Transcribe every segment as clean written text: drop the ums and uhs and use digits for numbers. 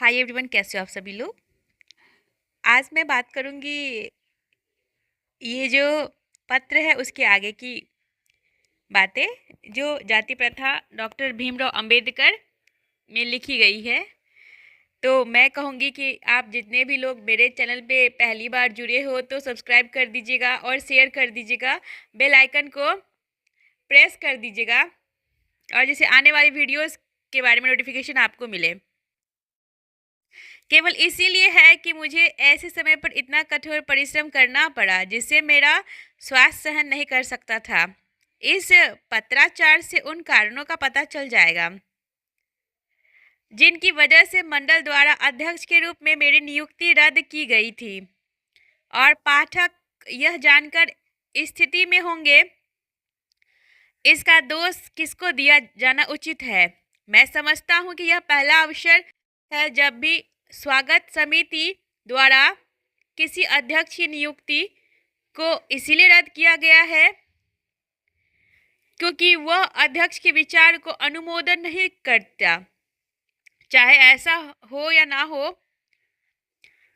Hi everyone, कैसे हो आप सभी लोग। आज मैं बात करूंगी ये जो पत्र है उसके आगे की बातें, जो जाति प्रथा डॉक्टर भीमराव अंबेडकर में लिखी गई है। तो मैं कहूँगी कि आप जितने भी लोग मेरे चैनल पे पहली बार जुड़े हो तो सब्सक्राइब कर दीजिएगा और शेयर कर दीजिएगा, बेल आइकन को प्रेस कर दीजिएगा और जैसे आने वाली वीडियोस के बारे में नोटिफिकेशन आपको मिले। केवल इसीलिए है कि मुझे ऐसे समय पर इतना कठोर परिश्रम करना पड़ा जिससे मेरा स्वास्थ्य सहन नहीं कर सकता था। इस पत्राचार से उन कारणों का पता चल जाएगा जिनकी वजह से मंडल द्वारा अध्यक्ष के रूप में मेरी नियुक्ति रद्द की गई थी। और पाठक यह जानकर स्थिति में होंगे इसका दोष किसको दिया जाना उचित है। मैं समझता हूँ कि यह पहला अवसर है जब भी स्वागत समिति द्वारा किसी अध्यक्ष की नियुक्ति को इसीलिए रद्द किया गया है क्योंकि वह अध्यक्ष के विचार को अनुमोदन नहीं करता, चाहे ऐसा हो या ना हो।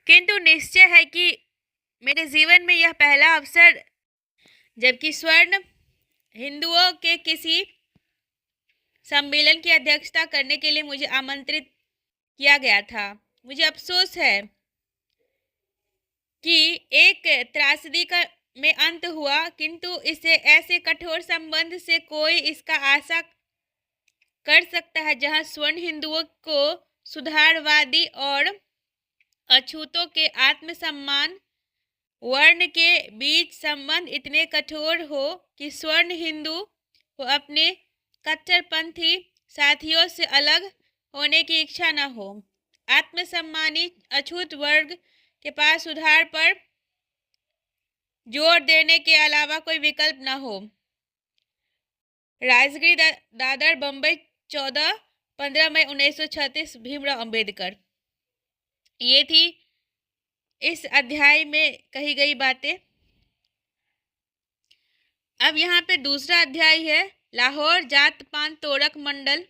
किंतु निश्चय है कि मेरे जीवन में यह पहला अवसर जबकि स्वर्ण हिंदुओं के किसी सम्मेलन की अध्यक्षता करने के लिए मुझे आमंत्रित किया गया था। मुझे अफसोस है कि एक त्रासदी का में अंत हुआ, किंतु इसे ऐसे कठोर संबंध से कोई इसका आशा कर सकता है जहां स्वर्ण हिंदुओं को सुधारवादी और अछूतों के आत्मसम्मान वर्ण के बीच संबंध इतने कठोर हो कि स्वर्ण हिंदू को अपने कट्टरपंथी साथियों से अलग होने की इच्छा न हो। आत्मसम्मानी अछूत वर्ग के पास सुधार पर जोर देने के अलावा कोई विकल्प न हो। राजगिरी दादर बम्बई 14-15 मई 1936 भीमराव अंबेडकर। ये थी इस अध्याय में कही गई बातें। अब यहाँ पे दूसरा अध्याय है लाहौर जात पात तोड़क मंडल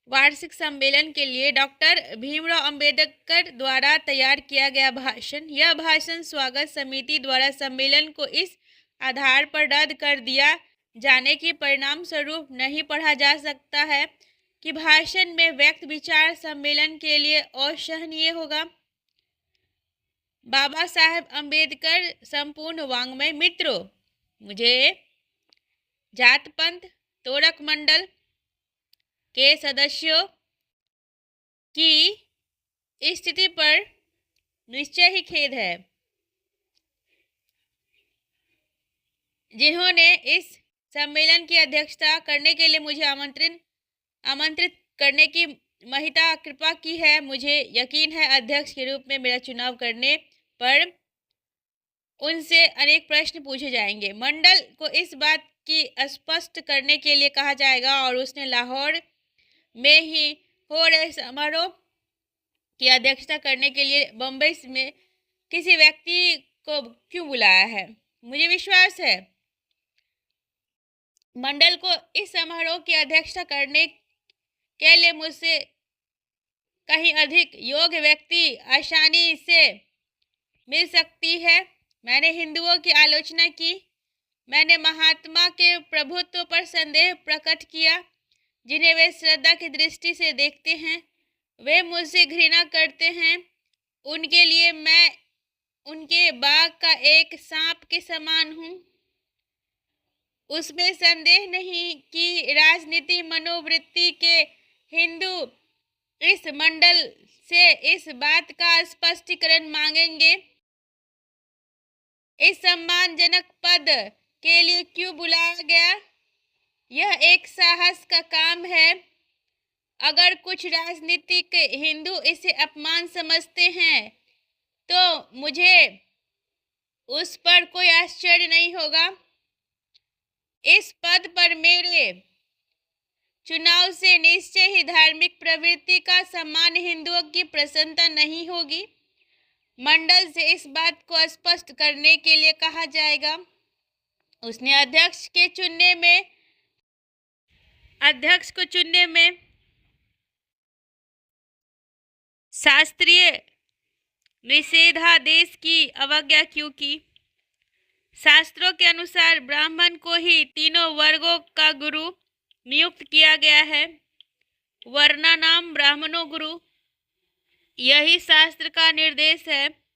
वार्षिक सम्मेलन के लिए डॉक्टर भीमराव अंबेडकर द्वारा तैयार किया गया भाषण। यह भाषण स्वागत समिति द्वारा सम्मेलन को इस आधार पर रद्द कर दिया जाने के परिणाम स्वरूप नहीं पढ़ा जा सकता है कि भाषण में व्यक्त विचार सम्मेलन के लिए असहनीय होगा। बाबा साहेब अंबेडकर संपूर्ण वाङ्मय मित्रों, मुझे जात पंथ तोड़क मंडल के सदस्यों की स्थिति पर निश्चय ही खेद है, जिन्होंने इस सम्मेलन की अध्यक्षता करने के लिए मुझे आमंत्रित करने की महिता कृपा की है। मुझे यकीन है अध्यक्ष के रूप में मेरा चुनाव करने पर उनसे अनेक प्रश्न पूछे जाएंगे। मंडल को इस बात की स्पष्ट करने के लिए कहा जाएगा और उसने लाहौर में ही हो रहे समारोह की अध्यक्षता करने के लिए बम्बई में किसी व्यक्ति को क्यों बुलाया है। मुझे विश्वास है मंडल को इस समारोह की अध्यक्षता करने के लिए मुझसे कहीं अधिक योग्य व्यक्ति आसानी से मिल सकती है। मैंने हिंदुओं की आलोचना की, मैंने महात्मा के प्रभुत्व पर संदेह प्रकट किया, जिन्हें वे श्रद्धा की दृष्टि से देखते हैं। वे मुझसे घृणा करते हैं, उनके लिए मैं उनके बाग का एक सांप के समान हूँ। उसमें संदेह नहीं कि राजनीति मनोवृत्ति के हिंदू इस मंडल से इस बात का स्पष्टीकरण मांगेंगे, इस सम्मानजनक पद के लिए क्यों बुलाया गया। यह एक साहस का काम है। अगर कुछ राजनीतिक हिंदू इसे अपमान समझते हैं तो मुझे उस पर कोई आश्चर्य नहीं होगा। इस पद पर मेरे चुनाव से निश्चय ही धार्मिक प्रवृत्ति का सामान्य हिंदुओं की प्रसन्नता नहीं होगी। मंडल से इस बात को स्पष्ट करने के लिए कहा जाएगा। उसने अध्यक्ष को चुनने में शास्त्रीय निषेधादेश की अवज्ञा क्यों की? शास्त्रों के अनुसार ब्राह्मण को ही तीनों वर्गों का गुरु नियुक्त किया गया है। वर्णानाम ब्राह्मणो गुरु, यही शास्त्र का निर्देश है।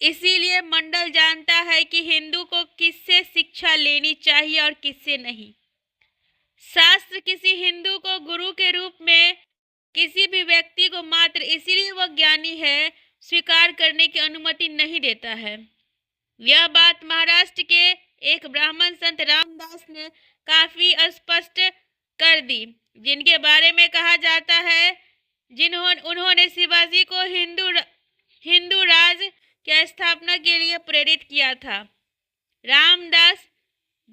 इसीलिए मंडल जानता है कि हिंदू को किससे शिक्षा लेनी चाहिए और किससे नहीं। शास्त्र किसी हिंदू को गुरु के रूप में किसी भी व्यक्ति को मात्र इसीलिए वह ज्ञानी है स्वीकार करने की अनुमति नहीं देता है। यह बात महाराष्ट्र के एक ब्राह्मण संत रामदास ने काफी स्पष्ट कर दी, जिनके बारे में कहा जाता है उन्होंने शिवाजी को हिंदू राज की स्थापना के लिए प्रेरित किया था। रामदास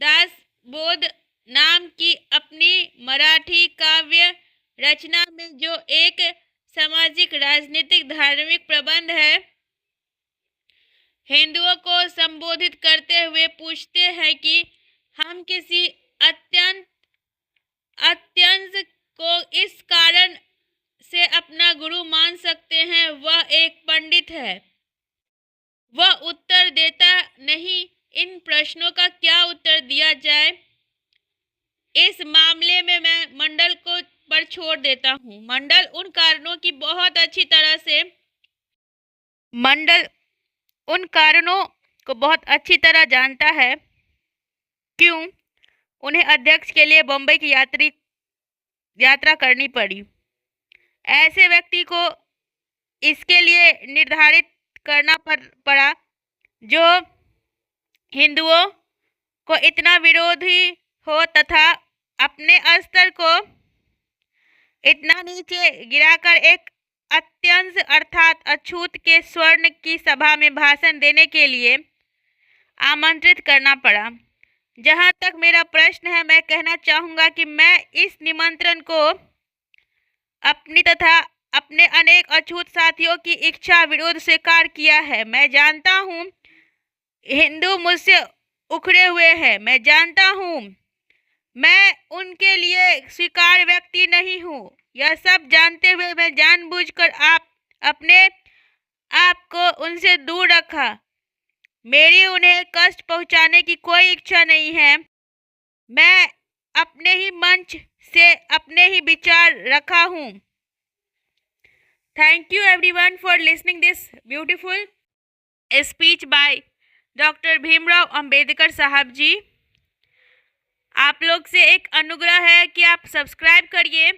दास बोध नाम की अपनी मराठी काव्य रचना में जो एक सामाजिक राजनीतिक धार्मिक प्रबंध है, हिंदुओं को संबोधित करते हुए पूछते हैं कि हम किसी अत्यंत को इस कारण से अपना गुरु मान सकते हैं, वह एक पंडित है। वह उत्तर देता नहीं। इन प्रश्नों का क्या उत्तर दिया जाए, इस मामले में मैं मंडल को पर छोड़ देता हूँ। मंडल उन कारणों को बहुत अच्छी तरह जानता है क्यों उन्हें अध्यक्ष के लिए बम्बई की यात्रा करनी पड़ी। ऐसे व्यक्ति को इसके लिए निर्धारित करना पड़ा जो हिंदुओं को इतना विरोधी हो तथा अपने स्तर को इतना नीचे गिराकर एक अत्यंत अर्थात अछूत के स्वर्ण की सभा में भाषण देने के लिए आमंत्रित करना पड़ा। जहाँ तक मेरा प्रश्न है, मैं कहना चाहूँगा कि मैं इस निमंत्रण को अपनी तथा अपने अनेक अछूत साथियों की इच्छा विरोध स्वीकार किया है। मैं जानता हूँ हिंदू मुझसे उखड़े हुए हैं। मैं जानता हूँ मैं उनके लिए स्वीकार व्यक्ति नहीं हूँ। यह सब जानते हुए मैं जानबूझकर अपने आप को उनसे दूर रखा। मेरी उन्हें कष्ट पहुँचाने की कोई इच्छा नहीं है। मैं अपने ही मंच से अपने ही विचार रखा हूँ। Thank you everyone for listening this beautiful speech by doctor Bhimrao Ambedkar साहब जी। आप लोग से एक अनुग्रह है कि आप सब्सक्राइब करिए,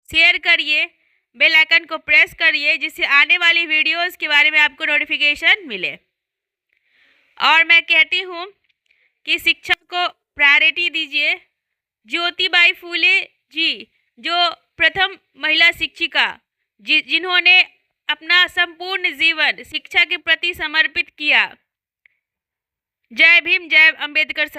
शेयर करिए, बेल आइकन को प्रेस करिए, जिससे आने वाली वीडियोस के बारे में आपको नोटिफिकेशन मिले। और मैं कहती हूँ कि शिक्षा को प्रायोरिटी दीजिए। ज्योतिबाई फूले जी जो प्रथम महिला शिक्षिका जिन्होंने अपना संपूर्ण जीवन शिक्षा के प्रति समर्पित किया। जय भीम, जय अंबेडकर साहब।